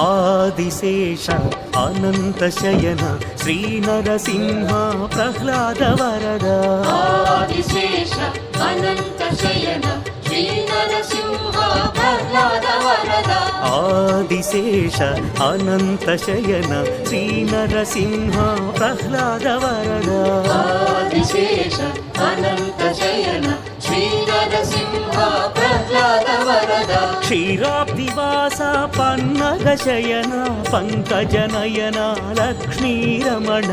ఆదిశేష అనంత శయన శ్రీ నరసింహ ప్రహ్లాద వరద ఆదిశేష అనంత శయన శ్రీ నరసింహ ప్రహ్లాద వరద ఆదిశేష అనంత శయన శ్రీ నరసింహ ప్రహ్లాద వరద ఆదిశేష అనంత శయన శ్రీ నరసింహ ప్రహ్లాద వరద క్షీరాబ్దివాస పన్నగ శయన పంకజనయన లక్ష్మీరమణ